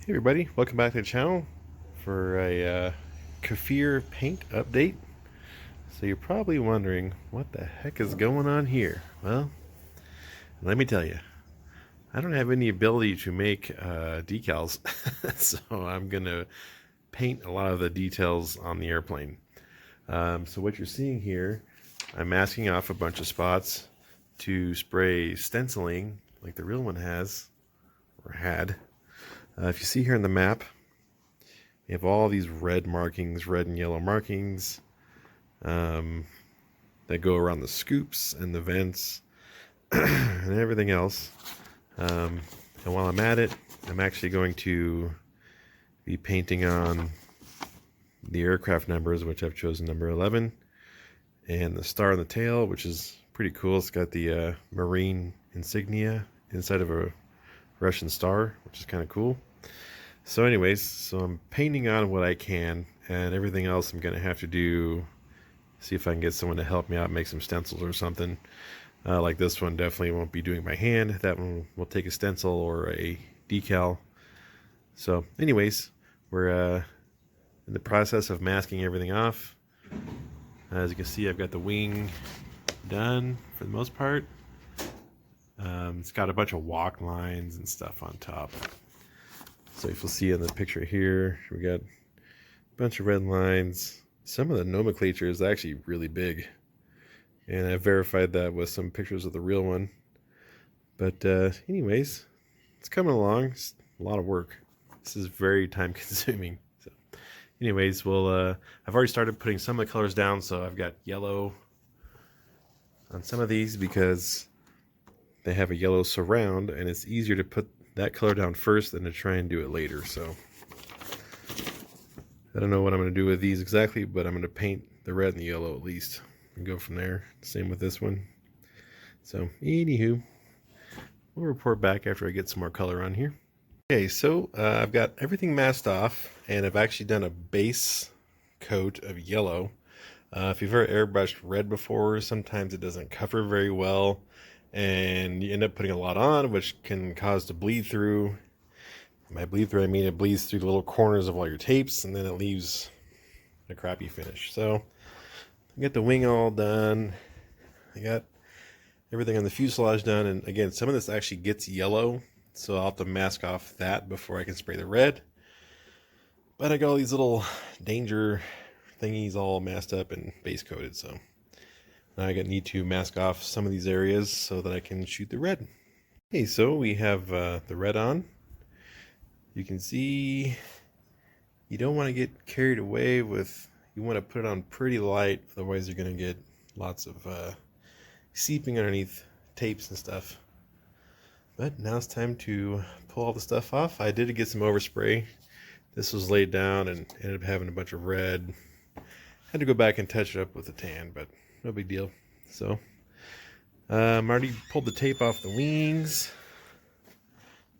Hey everybody, welcome back to the channel for a Kefir paint update. So you're probably wondering what the heck is going on here. Well, let me tell you, I don't have any ability to make decals, so I'm gonna paint a lot of the details on the airplane. So what you're seeing here, I'm masking off a bunch of spots to spray stenciling like the real one has, or had. If you see here on the map, you have all these red markings, red and yellow markings that go around the scoops and the vents and everything else. And while I'm at it, I'm actually going to be painting on the aircraft numbers, which I've chosen number 11, and the star on the tail, which is pretty cool. It's got the Marine insignia inside of a Russian star, which is kind of cool. So anyways, so I'm painting on what I can, and everything else I'm going to have to do, see if I can get someone to help me out, make some stencils or something. Like this one definitely won't be doing by hand. That one will take a stencil or a decal. So anyways, we're in the process of masking everything off. As you can see, I've got the wing done for the most part. It's got a bunch of walk lines and stuff on top. So if you'll see in the picture here, we got a bunch of red lines. Some of the nomenclature is actually really big, and I verified that with some pictures of the real one. But anyways, it's coming along. It's a lot of work. This is very time consuming. So anyways, I've already started putting some of the colors down. So I've got yellow on some of these because they have a yellow surround, and it's easier to put that color down first than to try and do it later. So I don't know what I'm going to do with these exactly, but I'm going to paint the red and the yellow at least and go from there. Same with this one. So anywho, we'll report back after I get some more color on here. Okay, so I've got everything masked off, and I've actually done a base coat of yellow. If you've ever airbrushed red before, sometimes it doesn't cover very well, and you end up putting a lot on, which can cause to bleed through. By bleed through, I mean it bleeds through the little corners of all your tapes, and then it leaves a crappy finish. So I got the wing all done. I got everything on the fuselage done, and again, some of this actually gets yellow, so I'll have to mask off that before I can spray the red. But I got all these little danger thingies all masked up and base coated, so now I need to mask off some of these areas so that I can shoot the red. Okay, so we have the red on. You can see you don't want to get carried away with, you want to put it on pretty light, otherwise you're going to get lots of seeping underneath tapes and stuff. But now it's time to pull all the stuff off. I did get some overspray. This was laid down and ended up having a bunch of red. Had to go back and touch it up with a tan, but no big deal. So I already pulled the tape off the wings.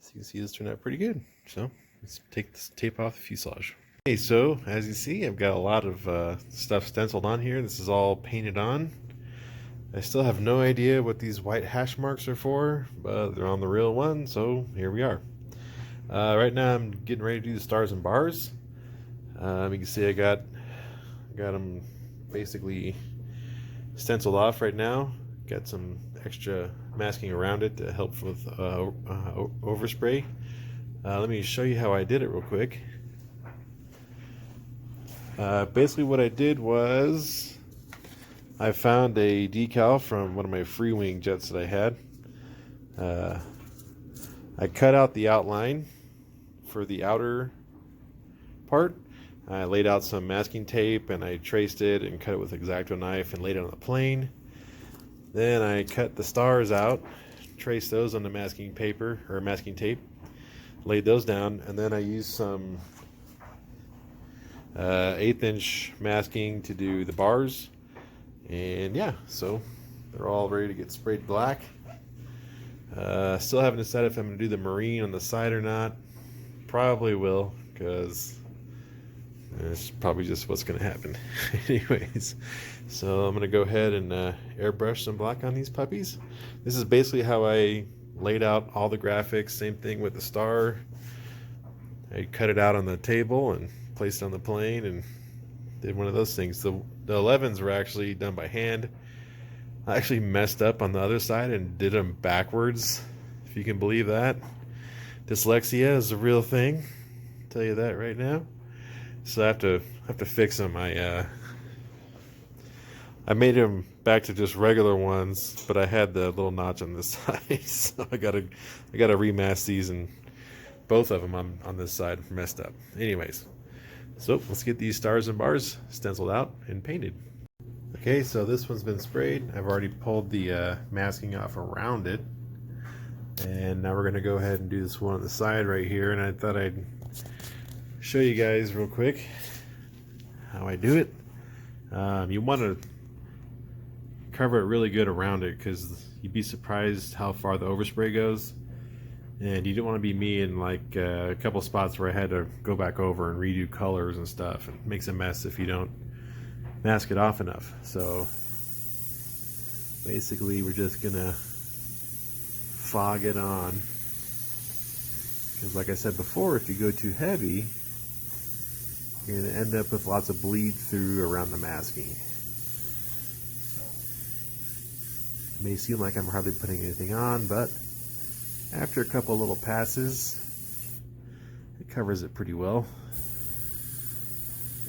So you can see this turned out pretty good. So let's take this tape off the fuselage. Okay, so as you see, I've got a lot of stuff stenciled on here. This is all painted on. I still have no idea what these white hash marks are for, but they're on the real one, so here we are. Right now I'm getting ready to do the stars and bars. You can see I got them basically stenciled off right now. Got some extra masking around it to help with overspray. Let me show you how I did it real quick. Basically what I did was I found a decal from one of my free wing jets that I had. I cut out the outline for the outer part. I laid out some masking tape and I traced it and cut it with an X-Acto knife and laid it on the plane. Then I cut the stars out, traced those on the masking paper or masking tape, laid those down, and then I used some 1/8 inch masking to do the bars. And yeah, so they're all ready to get sprayed black. Still haven't decided if I'm going to do the marine on the side or not. Probably will, because it's probably just what's going to happen. Anyways, so I'm going to go ahead and airbrush some black on these puppies. This is basically how I laid out all the graphics. Same thing with the star. I cut it out on the table and placed it on the plane and did one of those things. The 11s were actually done by hand. I actually messed up on the other side and did them backwards, if you can believe that. Dyslexia is a real thing, I'll tell you that right now. So I have to fix them. I made them back to just regular ones, but I had the little notch on this side, so I gotta remask these, and both of them on this side messed up. Anyways, so let's get these stars and bars stenciled out and painted. Okay, so this one's been sprayed. I've already pulled the masking off around it, and now we're gonna go ahead and do this one on the side right here. And I thought I'd show you guys real quick how I do it. You want to cover it really good around it, because you'd be surprised how far the overspray goes, and you don't want to be me in like a couple spots where I had to go back over and redo colors and stuff. It makes a mess if you don't mask it off enough. So basically we're just gonna fog it on, because like I said before, if you go too heavy, you're going to end up with lots of bleed through around the masking. It may seem like I'm hardly putting anything on, but after a couple little passes, it covers it pretty well.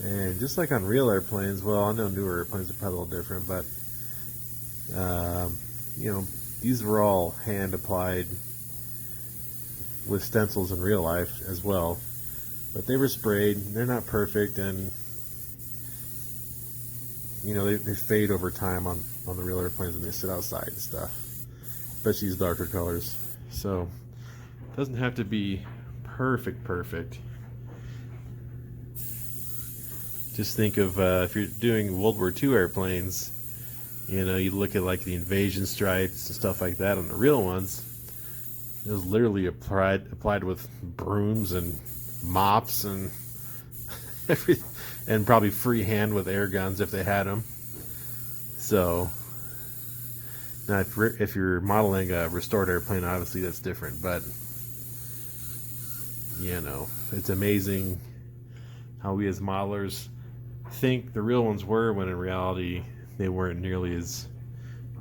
And just like on real airplanes, well, I know newer airplanes are probably a little different, but you know, these were all hand applied with stencils in real life as well. But they were sprayed. They're not perfect, and you know, they fade over time on the real airplanes when they sit outside and stuff, especially these darker colors. So it doesn't have to be perfect. Just think of if you're doing World War II airplanes, you know, you look at like the invasion stripes and stuff like that on the real ones. It was literally applied with brooms and mops and and probably freehand with air guns if they had them. So now if you're modeling a restored airplane, obviously that's different, but you know, it's amazing how we as modelers think the real ones were, when in reality they weren't nearly as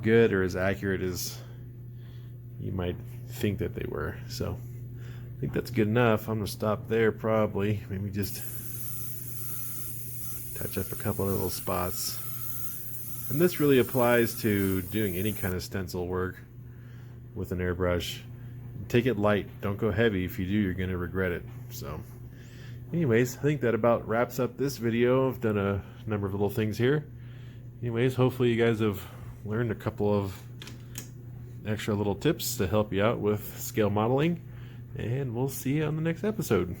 good or as accurate as you might think that they were. So I think that's good enough. I'm gonna stop there probably. Maybe just touch up a couple of little spots. And this really applies to doing any kind of stencil work with an airbrush. Take it light. Don't go heavy. If you do, you're gonna regret it. So anyways, I think that about wraps up this video. I've done a number of little things here. Anyways, hopefully you guys have learned a couple of extra little tips to help you out with scale modeling, and we'll see you on the next episode.